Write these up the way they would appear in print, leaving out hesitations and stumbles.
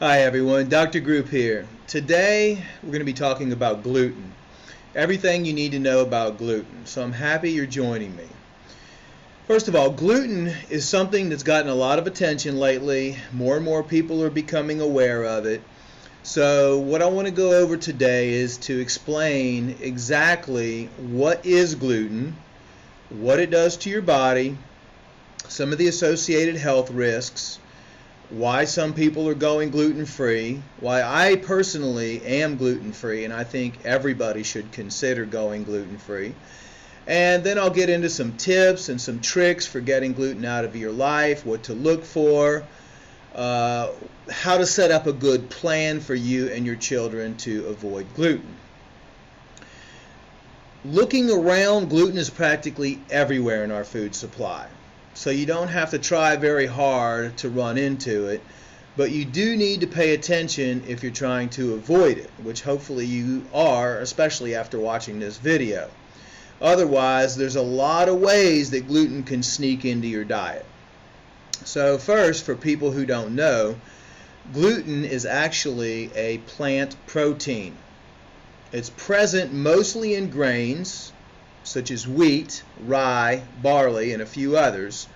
Hi everyone, Dr. Group here. Today we're going to be talking about gluten. Everything you need to know about gluten. So I'm happy you're joining me. First of all, gluten is something that's gotten a lot of attention lately. More and more people are becoming aware of it. So what I want to go over today is to explain exactly what is gluten, what it does to your body, some of the associated health risks, why some people are going gluten-free, why I personally am gluten-free, and I think everybody should consider going gluten-free. And then I'll get into some tips and some tricks for getting gluten out of your life, what to look for, how to set up a good plan for you and your children to avoid gluten. Looking around, gluten is practically everywhere in our food supply. So you don't have to try very hard to run into it, but you do need to pay attention if you're trying to avoid it, which hopefully you are, especially after watching this video. Otherwise, there's a lot of ways that gluten can sneak into your diet. So first, for people who don't know, gluten is actually a plant protein. It's present mostly in grains, such as wheat, rye, barley, and a few others.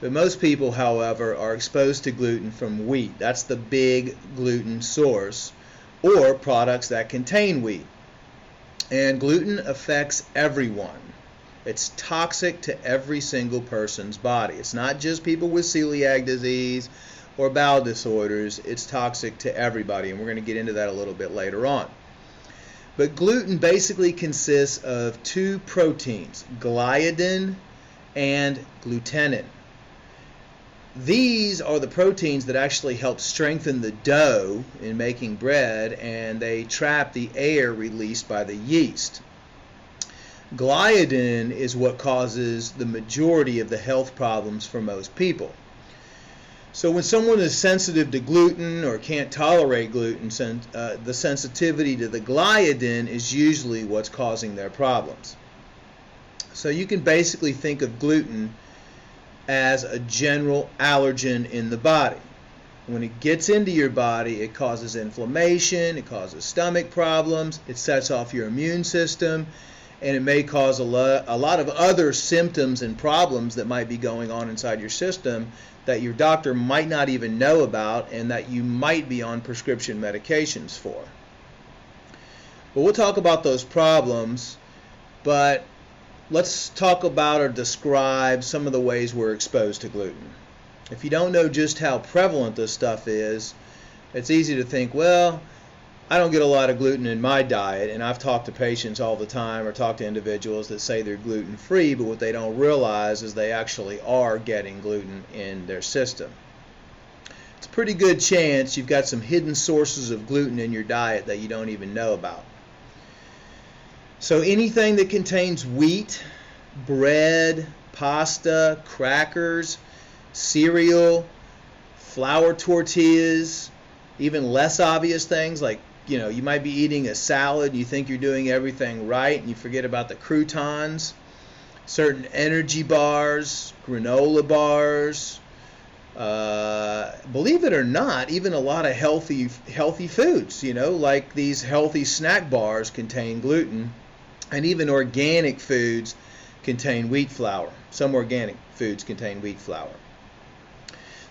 But most people, however, are exposed to gluten from wheat. That's the big gluten source, or products that contain wheat. And gluten affects everyone. It's toxic to every single person's body. It's not just people with celiac disease or bowel disorders. It's toxic to everybody, and we're going to get into that a little bit later on. But gluten basically consists of two proteins, gliadin and glutenin. These are the proteins that actually help strengthen the dough in making bread, and they trap the air released by the yeast. Gliadin is what causes the majority of the health problems for most people. So when someone is sensitive to gluten or can't tolerate gluten, the sensitivity to the gliadin is usually what's causing their problems. So you can basically think of gluten as a general allergen in the body. When it gets into your body, it causes inflammation, it causes stomach problems, it sets off your immune system, and it may cause a lot of other symptoms and problems that might be going on inside your system that your doctor might not even know about and that you might be on prescription medications for. But we'll talk about those problems, but let's talk about or describe some of the ways we're exposed to gluten. If you don't know just how prevalent this stuff is, it's easy to think, well, I don't get a lot of gluten in my diet, and I've talked to patients all the time or talked to individuals that say they're gluten-free, but what they don't realize is they actually are getting gluten in their system. It's a pretty good chance you've got some hidden sources of gluten in your diet that you don't even know about. So anything that contains wheat, bread, pasta, crackers, cereal, flour tortillas, even less obvious things like, you might be eating a salad and you think you're doing everything right and you forget about the croutons, certain energy bars, granola bars, believe it or not, even a lot of healthy foods, like these healthy snack bars contain gluten, and even organic foods contain wheat flour. Some organic foods contain wheat flour.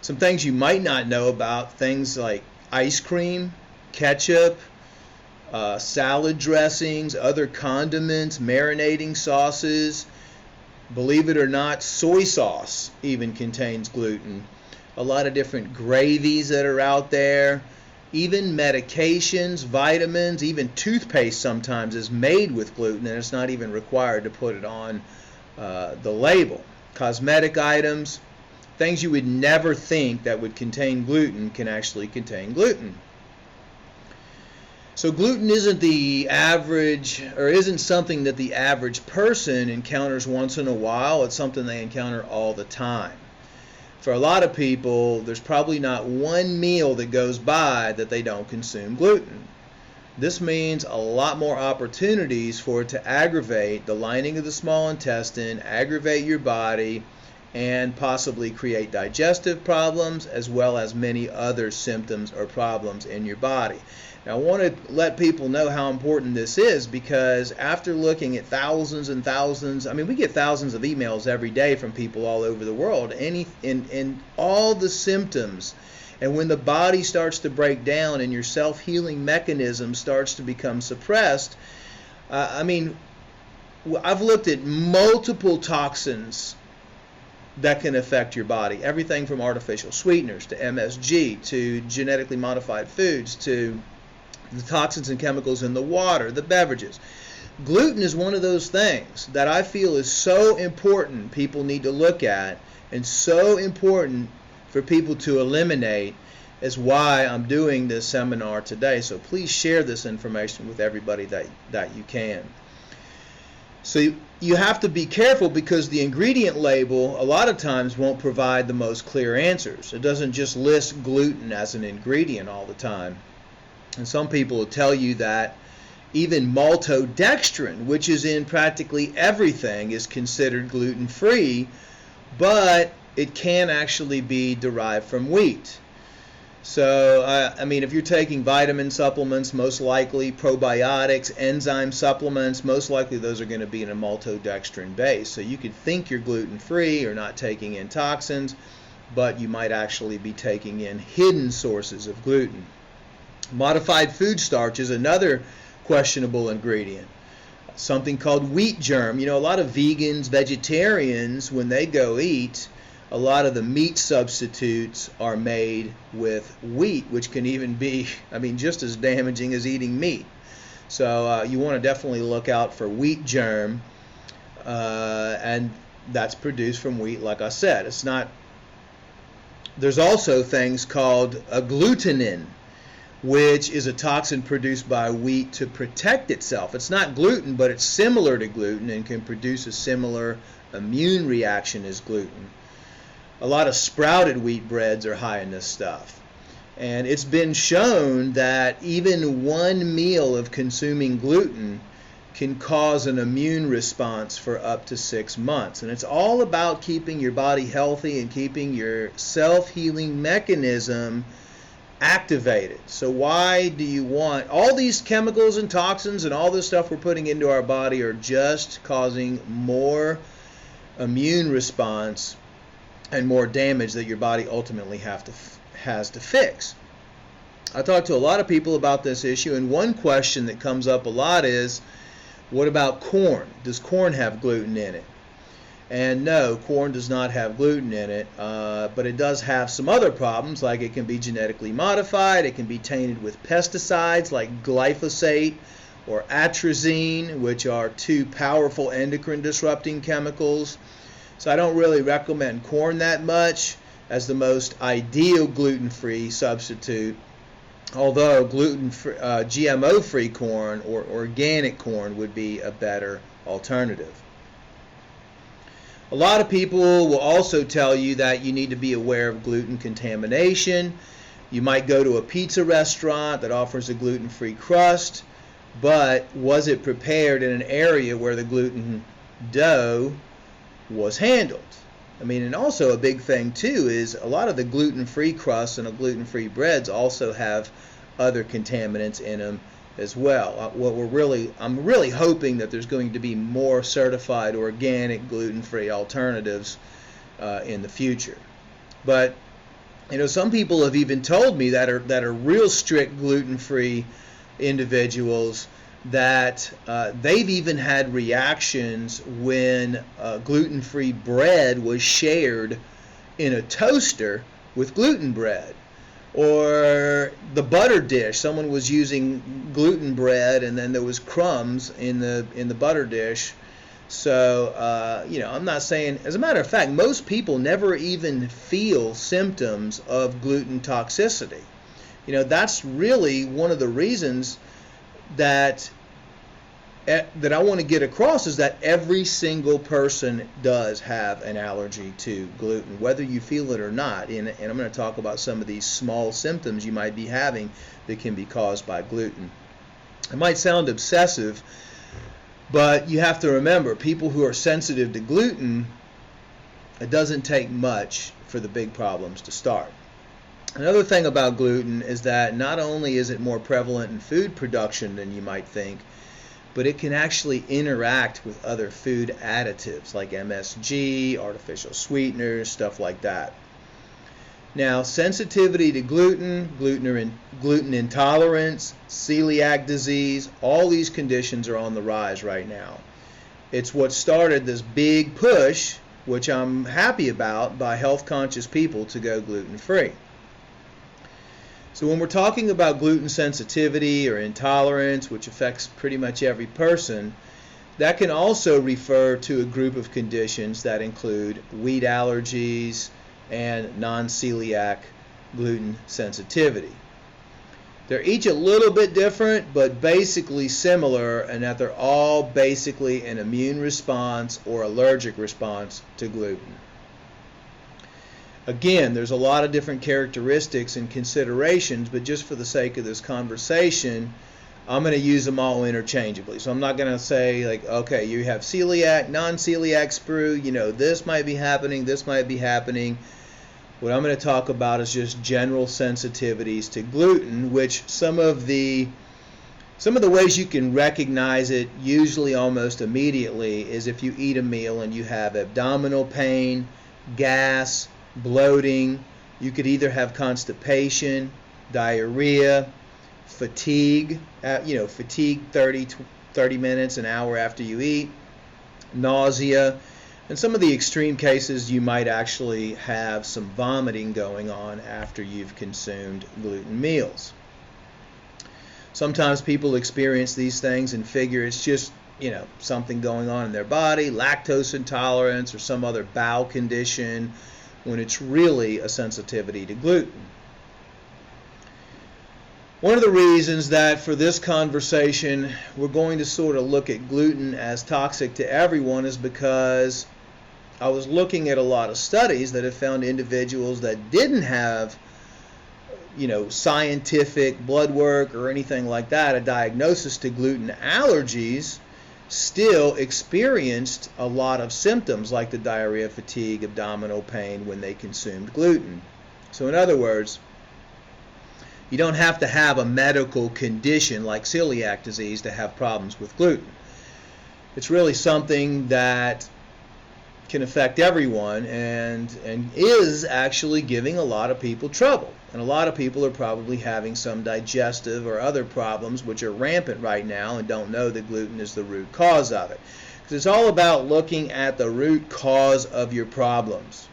Some things you might not know about, things like ice cream, ketchup, salad dressings, other condiments, marinating sauces. Believe it or not, soy sauce even contains gluten. A lot of different gravies that are out there. Even medications, vitamins, even toothpaste sometimes is made with gluten, and it's not even required to put it on the label. Cosmetic items, things you would never think that would contain gluten can actually contain gluten. So gluten isn't the average, or isn't something that the average person encounters once in a while. It's something they encounter all the time. For a lot of people, there's probably not one meal that goes by that they don't consume gluten. This means a lot more opportunities for it to aggravate the lining of the small intestine, aggravate your body, and possibly create digestive problems as well as many other symptoms or problems in your body. Now, I want to let people know how important this is, because after looking at thousands and thousands, we get thousands of emails every day from people all over the world, and all the symptoms. And when the body starts to break down and your self-healing mechanism starts to become suppressed, I've looked at multiple toxins that can affect your body. Everything from artificial sweeteners to MSG to genetically modified foods to the toxins and chemicals in the water, the beverages. Gluten is one of those things that I feel is so important people need to look at, and so important for people to eliminate, is why I'm doing this seminar today. So please share this information with everybody that you can. So you have to be careful, because the ingredient label a lot of times won't provide the most clear answers. It doesn't just list gluten as an ingredient all the time. And some people will tell you that even maltodextrin, which is in practically everything, is considered gluten-free, but it can actually be derived from wheat. So, if you're taking vitamin supplements, most likely probiotics, enzyme supplements, most likely those are going to be in a maltodextrin base. So you could think you're gluten-free or not taking in toxins, but you might actually be taking in hidden sources of gluten. Modified food starch is another questionable ingredient. Something called wheat germ. A lot of vegans, vegetarians, when they go eat, a lot of the meat substitutes are made with wheat, which can even be, just as damaging as eating meat. So you want to definitely look out for wheat germ, and that's produced from wheat, like I said. There's also things called agglutinin, which is a toxin produced by wheat to protect itself. It's not gluten, but it's similar to gluten and can produce a similar immune reaction as gluten. A lot of sprouted wheat breads are high in this stuff. And it's been shown that even one meal of consuming gluten can cause an immune response for up to 6 months. And it's all about keeping your body healthy and keeping your self-healing mechanism activated. So why do you want all these chemicals and toxins and all this stuff we're putting into our body are just causing more immune response and more damage that your body ultimately has to fix. I talked to a lot of people about this issue, and one question that comes up a lot is, what about corn? Does corn have gluten in it? And no, corn does not have gluten in it, but it does have some other problems, like it can be genetically modified, it can be tainted with pesticides like glyphosate or atrazine, which are two powerful endocrine disrupting chemicals. So I don't really recommend corn that much as the most ideal gluten-free substitute, although GMO-free corn or organic corn would be a better alternative. A lot of people will also tell you that you need to be aware of gluten contamination. You might go to a pizza restaurant that offers a gluten-free crust, but was it prepared in an area where the gluten dough was handled? And also a big thing too is a lot of the gluten-free crusts and the gluten-free breads also have other contaminants in them as well. I'm really hoping that there's going to be more certified organic gluten-free alternatives in the future. But some people have even told me that are real strict gluten-free individuals that they've even had reactions when gluten-free bread was shared in a toaster with gluten bread. Or the butter dish, someone was using gluten bread and then there was crumbs in the butter dish. So I'm not saying, as a matter of fact, most people never even feel symptoms of gluten toxicity. That's really one of the reasons that I want to get across, is that every single person does have an allergy to gluten, whether you feel it or not. And I'm going to talk about some of these small symptoms you might be having that can be caused by gluten. It might sound obsessive, but you have to remember, people who are sensitive to gluten It doesn't take much for the big problems to start. Another thing about gluten is that not only is it more prevalent in food production than you might think, but it can actually interact with other food additives like MSG, artificial sweeteners, stuff like that. Now, sensitivity to gluten, gluten intolerance, celiac disease, all these conditions are on the rise right now. It's what started this big push, which I'm happy about, by health-conscious people to go gluten-free. So when we're talking about gluten sensitivity or intolerance, which affects pretty much every person, that can also refer to a group of conditions that include wheat allergies and non-celiac gluten sensitivity. They're each a little bit different, but basically similar in that they're all basically an immune response or allergic response to gluten. Again, there's a lot of different characteristics and considerations, but just for the sake of this conversation, I'm going to use them all interchangeably. So I'm not going to say, like, okay, you have celiac, non-celiac sprue, this might be happening, this might be happening. What I'm going to talk about is just general sensitivities to gluten, which some of the ways you can recognize it, usually almost immediately, is if you eat a meal and you have abdominal pain, gas, bloating. You could either have constipation, diarrhea, fatigue, fatigue 30 minutes, an hour after you eat, nausea, and some of the extreme cases you might actually have some vomiting going on after you've consumed gluten meals. Sometimes people experience these things and figure it's just something going on in their body, lactose intolerance or some other bowel condition, when it's really a sensitivity to gluten. One of the reasons that for this conversation we're going to sort of look at gluten as toxic to everyone is because I was looking at a lot of studies that have found individuals that didn't have scientific blood work or anything like that, a diagnosis to gluten allergies, still experienced a lot of symptoms like the diarrhea, fatigue, abdominal pain when they consumed gluten. So in other words, you don't have to have a medical condition like celiac disease to have problems with gluten. It's really something that can affect everyone and is actually giving a lot of people trouble. And a lot of people are probably having some digestive or other problems which are rampant right now and don't know that gluten is the root cause of it. Because it's all about looking at the root cause of your problems.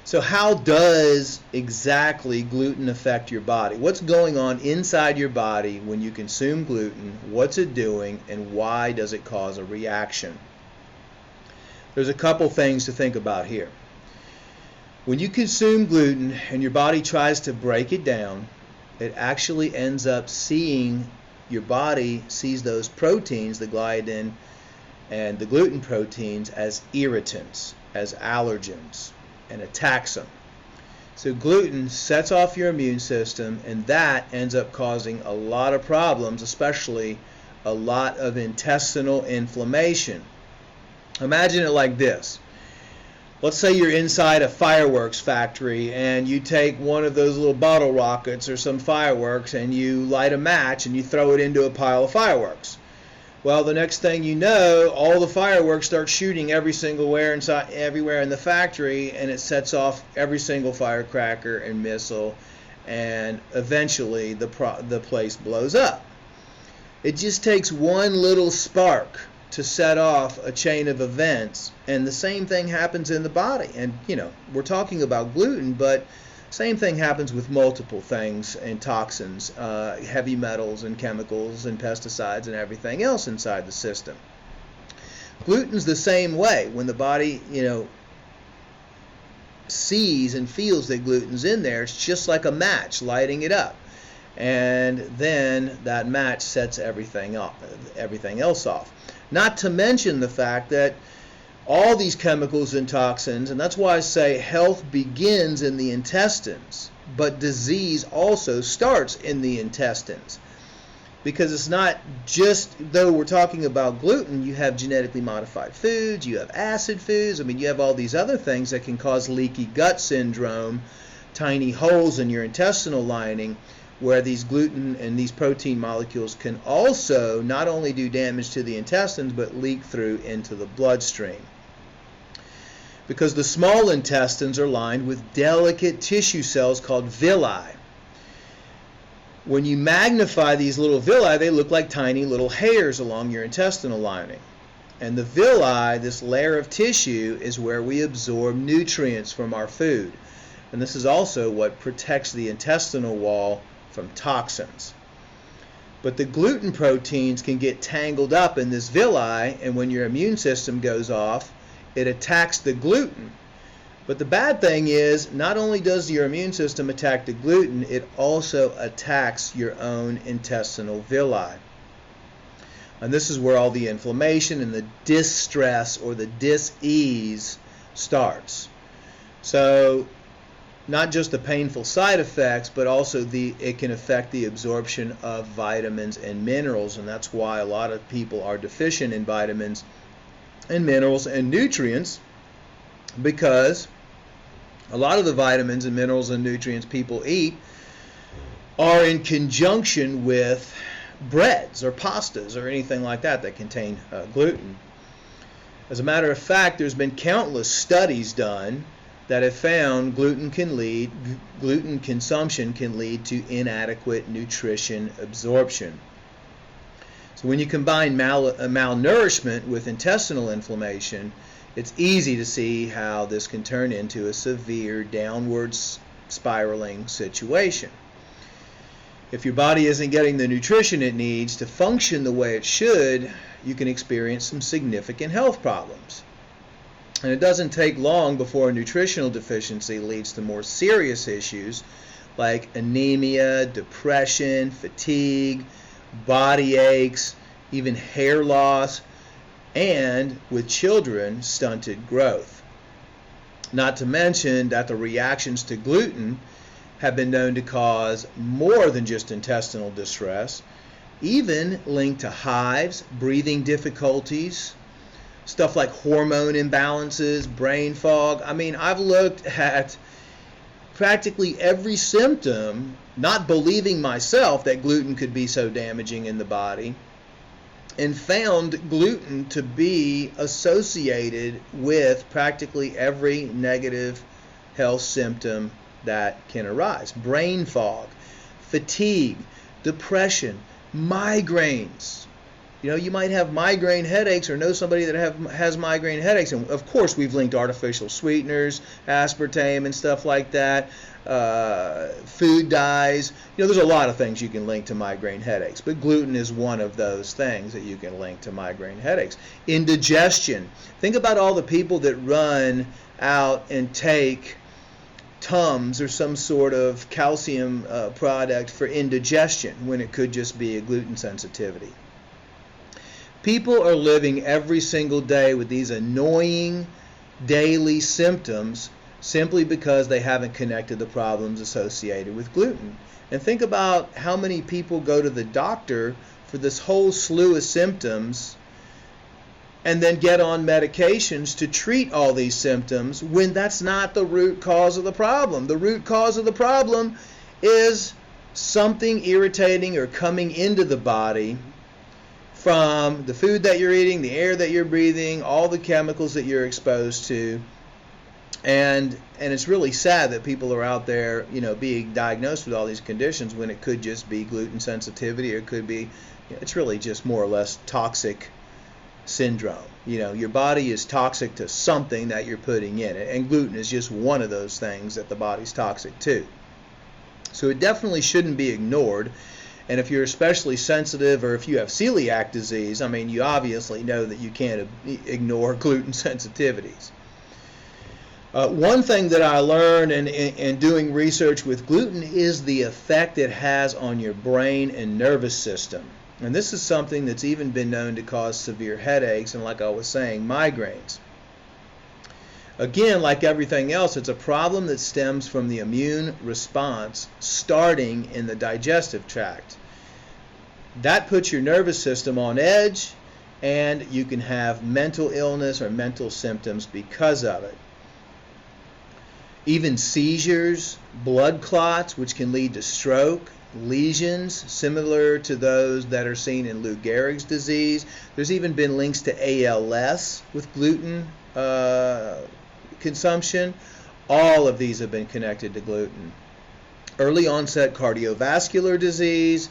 So how does exactly gluten affect your body? What's going on inside your body when you consume gluten? What's it doing and why does it cause a reaction? There's a couple things to think about here. When you consume gluten and your body tries to break it down, it actually ends up your body sees those proteins, the gliadin and the gluten proteins, as irritants, as allergens, and attacks them. So gluten sets off your immune system, and that ends up causing a lot of problems, especially a lot of intestinal inflammation. Imagine it like this. Let's say you're inside a fireworks factory and you take one of those little bottle rockets or some fireworks and you light a match and you throw it into a pile of fireworks. Well, the next thing you know, all the fireworks start shooting everywhere in the factory, and it sets off every single firecracker and missile, and eventually the place blows up. It just takes one little spark to set off a chain of events, and the same thing happens in the body. And we're talking about gluten, but same thing happens with multiple things and toxins, heavy metals and chemicals and pesticides and everything else inside the system. Gluten's the same way. When the body sees and feels that gluten's in there, it's just like a match lighting it up, and then that match sets everything else off. Not to mention the fact that all these chemicals and toxins, and that's why I say health begins in the intestines, but disease also starts in the intestines. because it's not just, though we're talking about gluten, you have genetically modified foods, you have acid foods, I mean, you have all these other things that can cause leaky gut syndrome, tiny holes in your intestinal lining, where these gluten and these protein molecules can also not only do damage to the intestines, but leak through into the bloodstream. Because the small intestines are lined with delicate tissue cells called villi. When you magnify these little villi, they look like tiny little hairs along your intestinal lining. And the villi, this layer of tissue, is where we absorb nutrients from our food. And this is also what protects the intestinal wall from toxins. But the gluten proteins can get tangled up in this villi, and when your immune system goes off, it attacks the gluten. But the bad thing is, not only does your immune system attack the gluten, it also attacks your own intestinal villi. And this is where all the inflammation and the distress or the dis-ease starts. So, not just the painful side effects, but also it can affect the absorption of vitamins and minerals, and that's why a lot of people are deficient in vitamins and minerals and nutrients, because a lot of the vitamins and minerals and nutrients people eat are in conjunction with breads or pastas or anything like that that contain gluten. As a matter of fact, there's been countless studies done that have found gluten consumption can lead to inadequate nutrition absorption. So when you combine malnourishment with intestinal inflammation, it's easy to see how this can turn into a severe downward spiraling situation. If your body isn't getting the nutrition it needs to function the way it should, you can experience some significant health problems. And it doesn't take long before a nutritional deficiency leads to more serious issues like anemia, depression, fatigue, body aches, even hair loss, and with children, stunted growth. Not to mention that the reactions to gluten have been known to cause more than just intestinal distress, even linked to hives, breathing difficulties, stuff like hormone imbalances, brain fog. I mean, I've looked at practically every symptom, not believing myself that gluten could be so damaging in the body, and found gluten to be associated with practically every negative health symptom that can arise. Brain fog, fatigue, depression, migraines. You know, you might have migraine headaches or know somebody that has migraine headaches. And of course, we've linked artificial sweeteners, aspartame and stuff like that, food dyes. You know, there's a lot of things you can link to migraine headaches, but gluten is one of those things that you can link to migraine headaches. Indigestion. Think about all the people that run out and take Tums or some sort of calcium product for indigestion when it could just be a gluten sensitivity. People are living every single day with these annoying daily symptoms simply because they haven't connected the problems associated with gluten. And think about how many people go to the doctor for this whole slew of symptoms and then get on medications to treat all these symptoms when that's not the root cause of the problem. The root cause of the problem is something irritating or coming into the body from the food that you're eating, the air that you're breathing, all the chemicals that you're exposed to. And it's really sad that people are out there, you know, being diagnosed with all these conditions when it could just be gluten sensitivity, or it could be, it's really just more or less toxic syndrome. You know, your body is toxic to something that you're putting in it, and gluten is just one of those things that the body's toxic to. So it definitely shouldn't be ignored. And if you're especially sensitive, or if you have celiac disease, I mean, you obviously know that you can't ignore gluten sensitivities. One thing that I learned in doing research with gluten is the effect it has on your brain and nervous system. And this is something that's even been known to cause severe headaches and, like I was saying, migraines. Again, like everything else, it's a problem that stems from the immune response starting in the digestive tract. That puts your nervous system on edge, and you can have mental illness or mental symptoms because of it. Even seizures, blood clots, which can lead to stroke, lesions similar to those that are seen in Lou Gehrig's disease. There's even been links to ALS with gluten consumption. All of these have been connected to gluten. Early onset cardiovascular disease,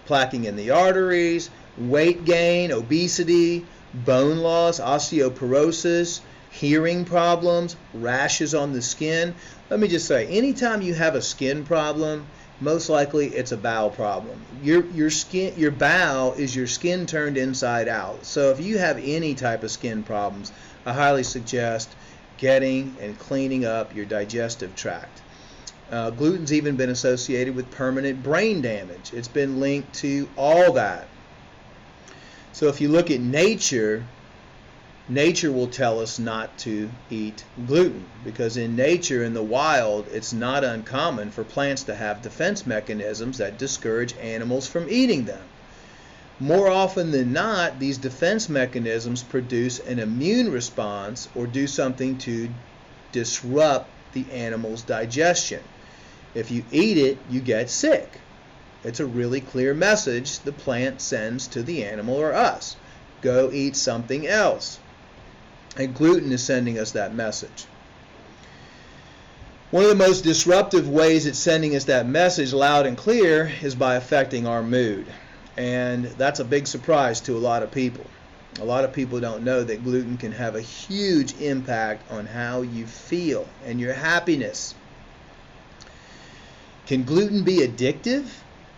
plaquing in the arteries, weight gain, obesity, bone loss, osteoporosis, hearing problems, rashes on the skin. Let me just say, anytime you have a skin problem, most likely it's a bowel problem. Your bowel is your skin turned inside out. So if you have any type of skin problems, I highly suggest getting and cleaning up your digestive tract. Gluten's even been associated with permanent brain damage. It's been linked to all that. So if you look at nature, nature will tell us not to eat gluten, because in nature, in the wild, it's not uncommon for plants to have defense mechanisms that discourage animals from eating them. More often than not, these defense mechanisms produce an immune response or do something to disrupt the animal's digestion. If you eat it, you get sick. It's a really clear message the plant sends to the animal or us. Go eat something else. And gluten is sending us that message. One of the most disruptive ways it's sending us that message loud and clear is by affecting our mood. And that's a big surprise to a lot of people. A lot of people don't know that gluten can have a huge impact on how you feel and your happiness. Can gluten be addictive?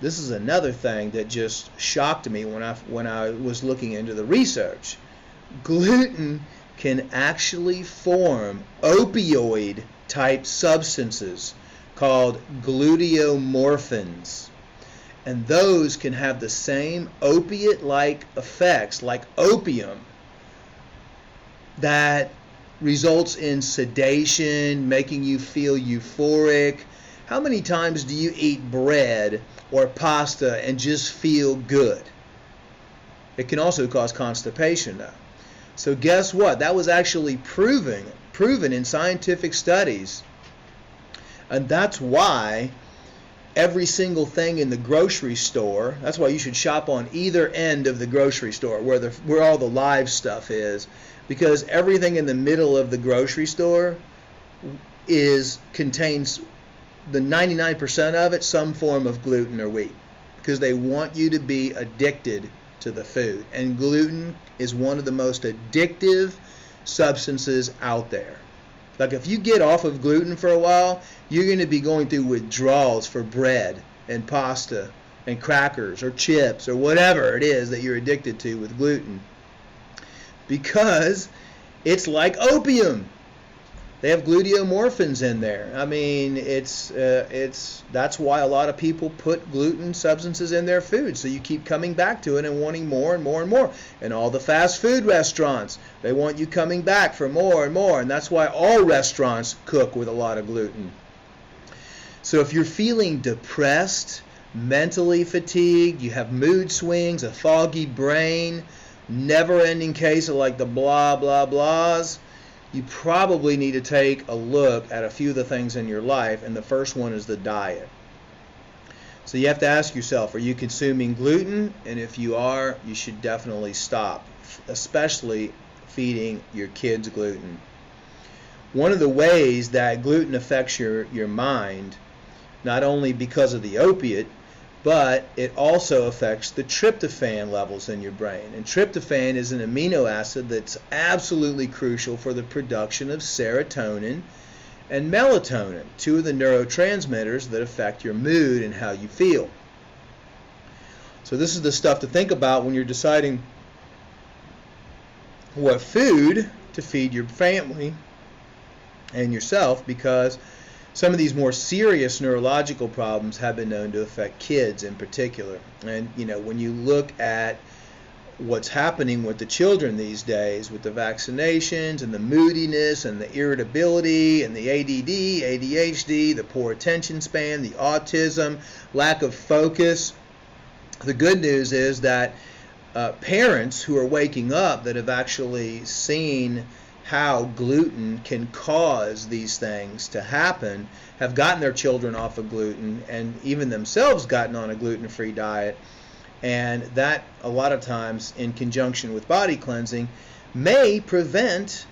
This is another thing that just shocked me when I was looking into the research. Gluten can actually form opioid-type substances called gluteomorphins. And those can have the same opiate-like effects, like opium, that results in sedation, making you feel euphoric. How many times do you eat bread or pasta and just feel good? It can also cause constipation, though. So guess what? That was actually proven in scientific studies. And that's why every single thing in the grocery store, that's why you should shop on either end of the grocery store where all the live stuff is, because everything in the middle of the grocery store contains the 99% of it some form of gluten or wheat, because they want you to be addicted to the food. And gluten is one of the most addictive substances out there. Like if you get off of gluten for a while, you're going to be going through withdrawals for bread and pasta and crackers or chips or whatever it is that you're addicted to with gluten, because it's like opium. They have gluteomorphins in there. I mean, that's why a lot of people put gluten substances in their food. So you keep coming back to it and wanting more and more and more. And all the fast food restaurants, they want you coming back for more and more. And that's why all restaurants cook with a lot of gluten. So if you're feeling depressed, mentally fatigued, you have mood swings, a foggy brain, never-ending case of like the blah, blah, blahs, you probably need to take a look at a few of the things in your life, and the first one is the diet. So you have to ask yourself, are you consuming gluten? And if you are, you should definitely stop, especially feeding your kids gluten. One of the ways that gluten affects your mind, not only because of the opiate, but it also affects the tryptophan levels in your brain. And tryptophan is an amino acid that's absolutely crucial for the production of serotonin and melatonin, two of the neurotransmitters that affect your mood and how you feel. So this is the stuff to think about when you're deciding what food to feed your family and yourself, because some of these more serious neurological problems have been known to affect kids in particular. And, when you look at what's happening with the children these days, with the vaccinations and the moodiness and the irritability and the ADD, ADHD, the poor attention span, the autism, lack of focus, The good news is that parents who are waking up that have actually seen how gluten can cause these things to happen have gotten their children off of gluten and even themselves gotten on a gluten-free diet. And that, a lot of times, in conjunction with body cleansing, may prevent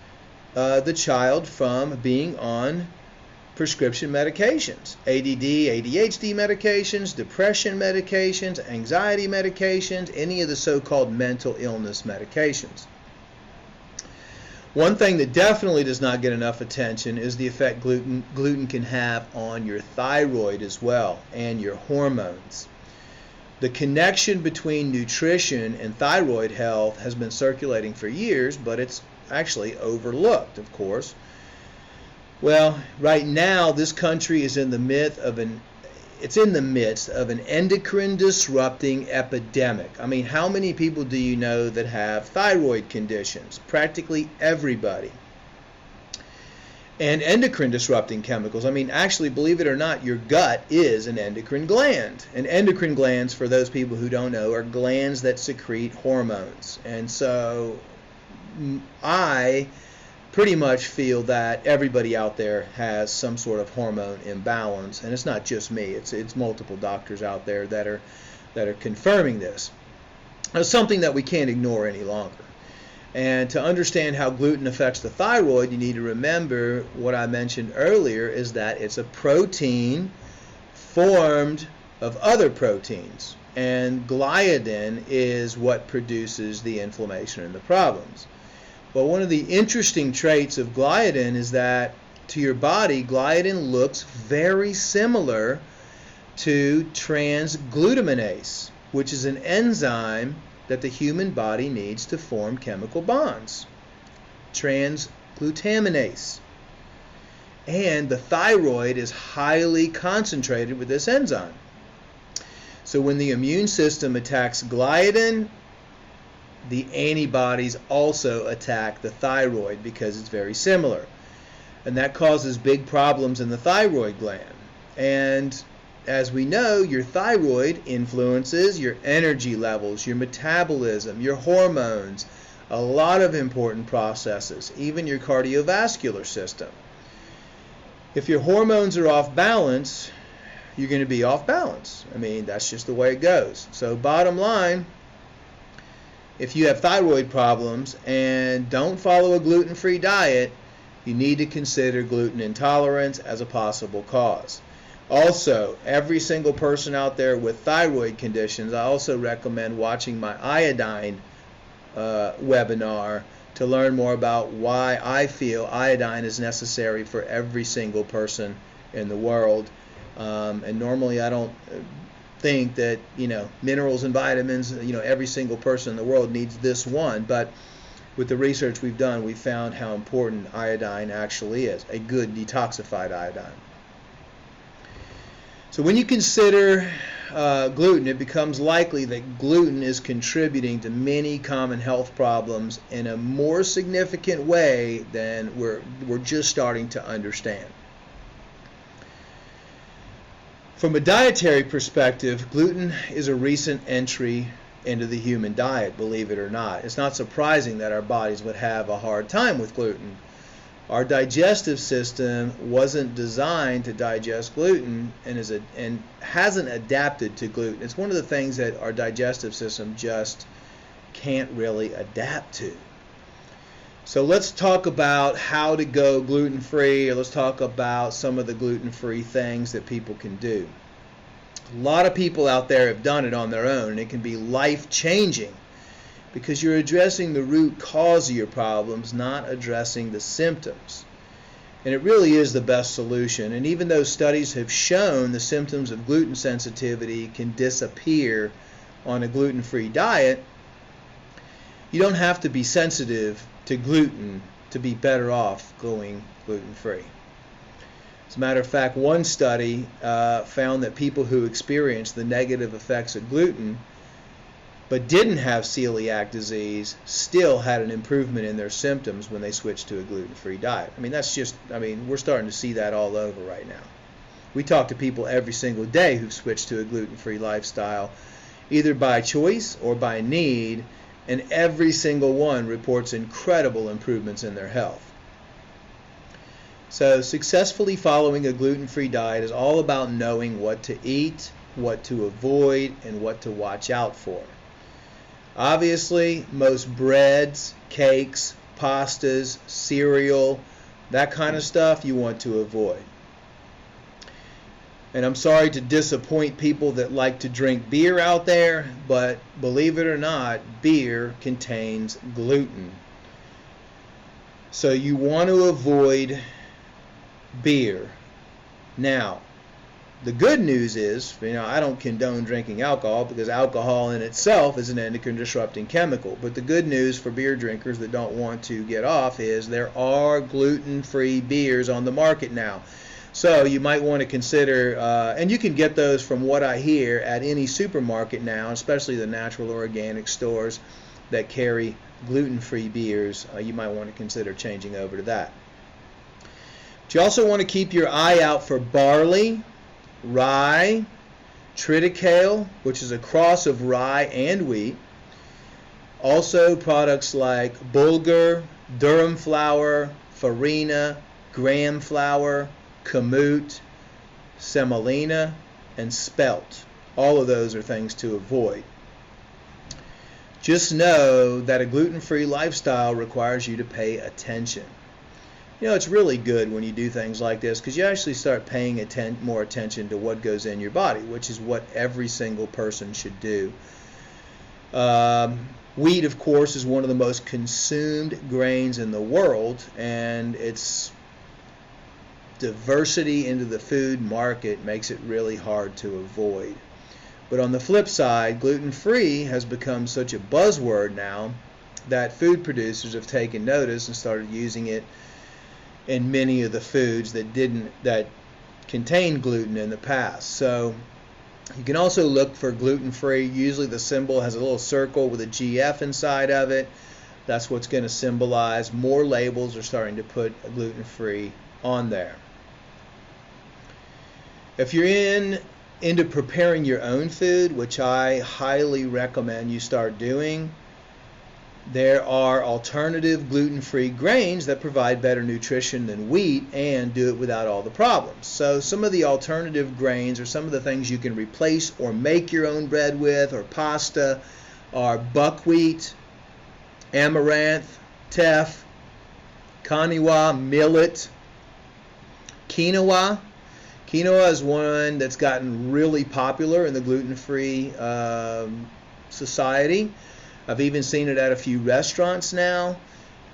the child from being on prescription medications, ADD, ADHD medications, depression medications, anxiety medications, any of the so-called mental illness medications. One thing that definitely does not get enough attention is the effect gluten can have on your thyroid as well and your hormones. The connection between nutrition and thyroid health has been circulating for years, but it's actually overlooked, of course. Well, right now, this country is in the midst of an endocrine disrupting epidemic. I mean, how many people do you know that have thyroid conditions? Practically everybody. And endocrine disrupting chemicals. I mean, actually, believe it or not, your gut is an endocrine gland. And endocrine glands, for those people who don't know, are glands that secrete hormones. And so I pretty much feel that everybody out there has some sort of hormone imbalance, and it's not just me. It's multiple doctors out there that are confirming this. It's something that we can't ignore any longer. And to understand how gluten affects the thyroid, you need to remember what I mentioned earlier, is that it's a protein formed of other proteins, and gliadin is what produces the inflammation and the problems. Well, one of the interesting traits of gliadin is that to your body, gliadin looks very similar to transglutaminase, which is an enzyme that the human body needs to form chemical bonds. Transglutaminase. And the thyroid is highly concentrated with this enzyme. So when the immune system attacks gliadin, the antibodies also attack the thyroid because it's very similar. And that causes big problems in the thyroid gland. And as we know, your thyroid influences your energy levels, your metabolism, your hormones, a lot of important processes, even your cardiovascular system. If your hormones are off balance, you're going to be off balance. I mean, that's just the way it goes. So bottom line, if you have thyroid problems and don't follow a gluten-free diet, you need to consider gluten intolerance as a possible cause. Also, every single person out there with thyroid conditions, I also recommend watching my iodine webinar to learn more about why I feel iodine is necessary for every single person in the world. And normally I don't think that, minerals and vitamins, every single person in the world needs this one, but with the research we've done, we've found how important iodine actually is, a good detoxified iodine. So when you consider gluten, it becomes likely that gluten is contributing to many common health problems in a more significant way than we're just starting to understand. From a dietary perspective, gluten is a recent entry into the human diet, believe it or not. It's not surprising that our bodies would have a hard time with gluten. Our digestive system wasn't designed to digest gluten and hasn't adapted to gluten. It's one of the things that our digestive system just can't really adapt to. So let's talk about how to go gluten-free, or let's talk about some of the gluten-free things that people can do. A lot of people out there have done it on their own, and it can be life-changing because you're addressing the root cause of your problems, not addressing the symptoms. And it really is the best solution. And even though studies have shown the symptoms of gluten sensitivity can disappear on a gluten-free diet, you don't have to be sensitive to gluten to be better off going gluten-free. As a matter of fact, one study found that people who experienced the negative effects of gluten but didn't have celiac disease still had an improvement in their symptoms when they switched to a gluten-free diet. We're starting to see that all over right now. We talk to people every single day who've switched to a gluten-free lifestyle, either by choice or by need, and every single one reports incredible improvements in their health. So successfully following a gluten-free diet is all about knowing what to eat, what to avoid, and what to watch out for. Obviously, most breads, cakes, pastas, cereal, that kind of stuff you want to avoid. And I'm sorry to disappoint people that like to drink beer out there, but believe it or not, beer contains gluten. So you want to avoid beer. Now, the good news is, I don't condone drinking alcohol because alcohol in itself is an endocrine disrupting chemical. But the good news for beer drinkers that don't want to get off is there are gluten-free beers on the market now. So you might want to consider, and you can get those from what I hear at any supermarket now, especially the natural organic stores that carry gluten-free beers. You might want to consider changing over to that. But you also want to keep your eye out for barley, rye, triticale, which is a cross of rye and wheat. Also products like bulgur, durum flour, farina, gram flour, kamut, semolina, and spelt. All of those are things to avoid. Just know that a gluten-free lifestyle requires you to pay attention. It's really good when you do things like this because you actually start paying more attention to what goes in your body, which is what every single person should do. Wheat, of course, is one of the most consumed grains in the world, and its diversity into the food market makes it really hard to avoid. But on the flip side, gluten-free has become such a buzzword now that food producers have taken notice and started using it in many of the foods that contained gluten in the past. So you can also look for gluten-free. Usually the symbol has a little circle with a GF inside of it. That's what's going to symbolize. More labels are starting to put gluten-free on there. If you're into preparing your own food, which I highly recommend you start doing, there are alternative gluten-free grains that provide better nutrition than wheat and do it without all the problems. So some of the alternative grains or some of the things you can replace or make your own bread with or pasta are buckwheat, amaranth, teff, quinoa, millet, quinoa. Quinoa is one that's gotten really popular in the gluten-free society. I've even seen it at a few restaurants now.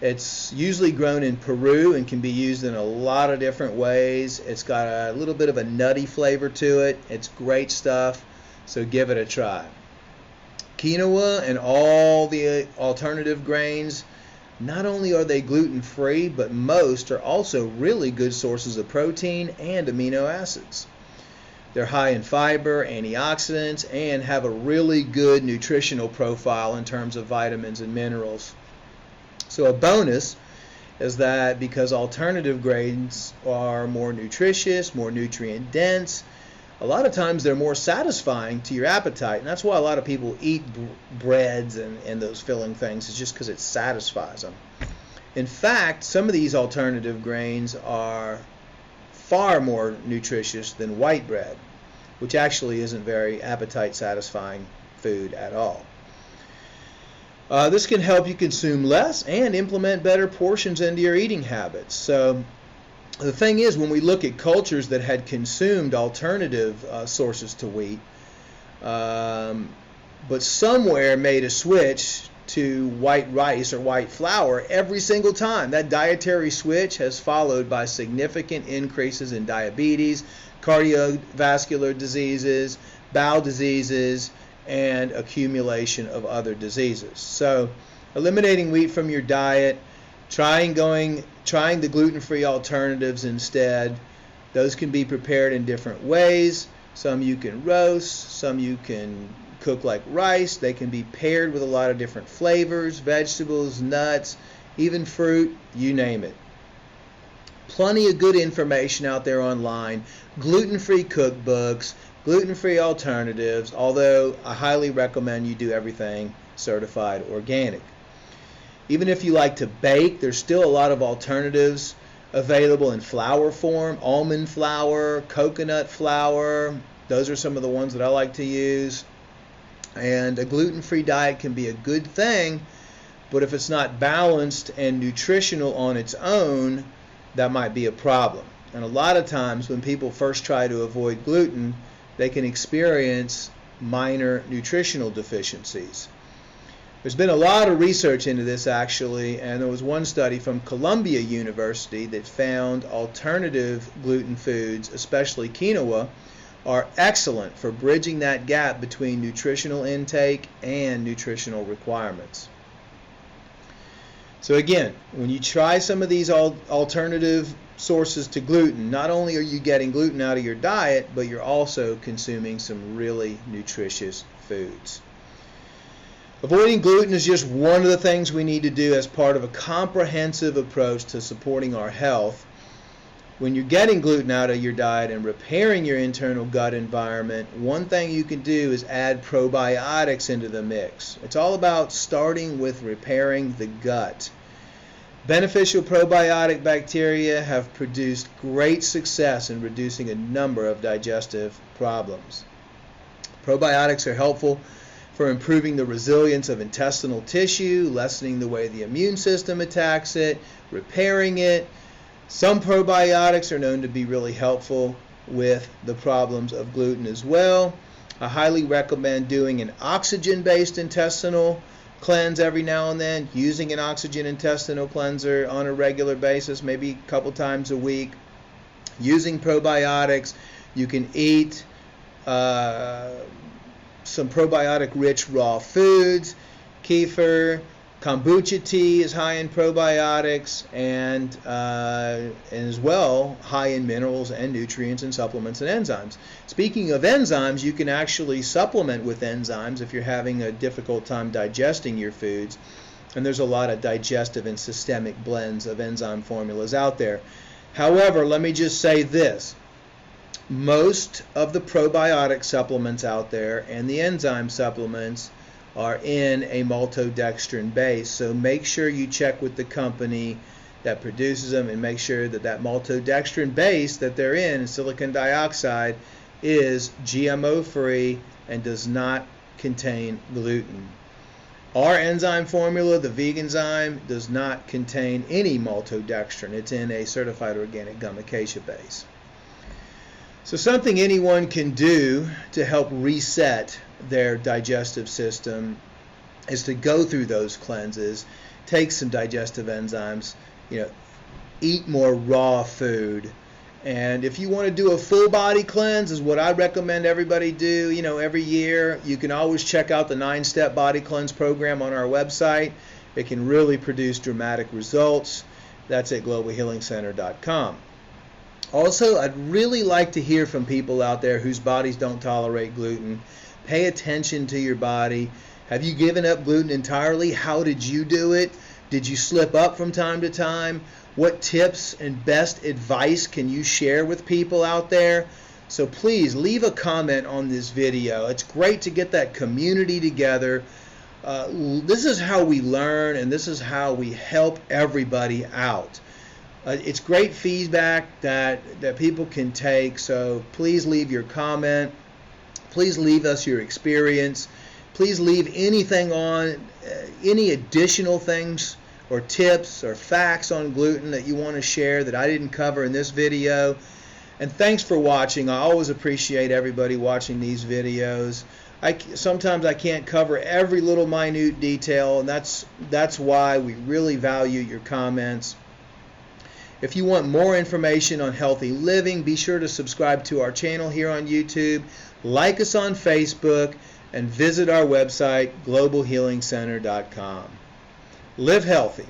It's usually grown in Peru and can be used in a lot of different ways. It's got a little bit of a nutty flavor to it. It's great stuff, so give it a try. Quinoa and all the alternative grains, not only are they gluten-free, but most are also really good sources of protein and amino acids. They're high in fiber, antioxidants, and have a really good nutritional profile in terms of vitamins and minerals. So a bonus is that because alternative grains are more nutritious, more nutrient dense, a lot of times they're more satisfying to your appetite. And that's why a lot of people eat breads and those filling things, is just because it satisfies them. In fact, some of these alternative grains are far more nutritious than white bread, which actually isn't very appetite satisfying food at all. This can help you consume less and implement better portions into your eating habits. So the thing is, when we look at cultures that had consumed alternative sources to wheat, but somewhere made a switch to white rice or white flour every single time, that dietary switch has followed by significant increases in diabetes, cardiovascular diseases, bowel diseases, and accumulation of other diseases. So eliminating wheat from your diet, trying the gluten-free alternatives instead. Those can be prepared in different ways. Some you can roast, some you can cook like rice. They can be paired with a lot of different flavors, vegetables, nuts, even fruit, you name it. Plenty of good information out there online, gluten-free cookbooks, Gluten-Free Alternatives, although I highly recommend you do everything certified organic. Even if you like to bake, there's still a lot of alternatives available in flour form. Almond flour, coconut flour, those are some of the ones that I like to use. And a gluten-free diet can be a good thing, but if it's not balanced and nutritional on its own, that might be a problem. And a lot of times when people first try to avoid gluten, they can experience minor nutritional deficiencies. There's been a lot of research into this actually, and there was one study from Columbia University that found alternative gluten foods, especially quinoa, are excellent for bridging that gap between nutritional intake and nutritional requirements. So again, when you try some of these alternative sources to gluten, not only are you getting gluten out of your diet, but you're also consuming some really nutritious foods. Avoiding gluten is just one of the things we need to do as part of a comprehensive approach to supporting our health. When you're getting gluten out of your diet and repairing your internal gut environment, one thing you can do is add probiotics into the mix. It's all about starting with repairing the gut. Beneficial probiotic bacteria have produced great success in reducing a number of digestive problems. Probiotics are helpful for improving the resilience of intestinal tissue, lessening the way the immune system attacks it, repairing it. Some probiotics are known to be really helpful with the problems of gluten as well. I highly recommend doing an oxygen-based intestinal cleanse every now and then, using an oxygen intestinal cleanser on a regular basis, maybe a couple times a week. Using probiotics, you can eat some probiotic-rich raw foods. Kefir, kombucha tea is high in probiotics and as well high in minerals and nutrients and supplements and enzymes. Speaking of enzymes, you can actually supplement with enzymes if you're having a difficult time digesting your foods. And there's a lot of digestive and systemic blends of enzyme formulas out there. However, let me just say this. Most of the probiotic supplements out there and the enzyme supplements are in a maltodextrin base, so make sure you check with the company that produces them and make sure that that maltodextrin base that they're in, silicon dioxide, is GMO free and does not contain gluten. Our enzyme formula, the Veganzyme, does not contain any maltodextrin. It's in a certified organic gum acacia base. So something anyone can do to help reset their digestive system is to go through those cleanses, take some digestive enzymes, eat more raw food. And if you want to do a full body cleanse, is what I recommend everybody do, every year. You can always check out the 9-step body cleanse program on our website. It can really produce dramatic results. That's at globalhealingcenter.com. Also, I'd really like to hear from people out there whose bodies don't tolerate gluten. Pay attention to your body. Have you given up gluten entirely? How did you do it? Did you slip up from time to time? What tips and best advice can you share with people out there? So please leave a comment on this video. It's great to get that community together. This is how we learn, and this is how we help everybody out. It's great feedback that people can take, so please leave your comment. Please leave us your experience. Please leave anything on, any additional things or tips or facts on gluten that you want to share that I didn't cover in this video. And thanks for watching. I always appreciate everybody watching these videos. Sometimes I can't cover every little minute detail, and that's why we really value your comments. If you want more information on healthy living, be sure to subscribe to our channel here on YouTube, like us on Facebook, and visit our website, globalhealingcenter.com. Live healthy.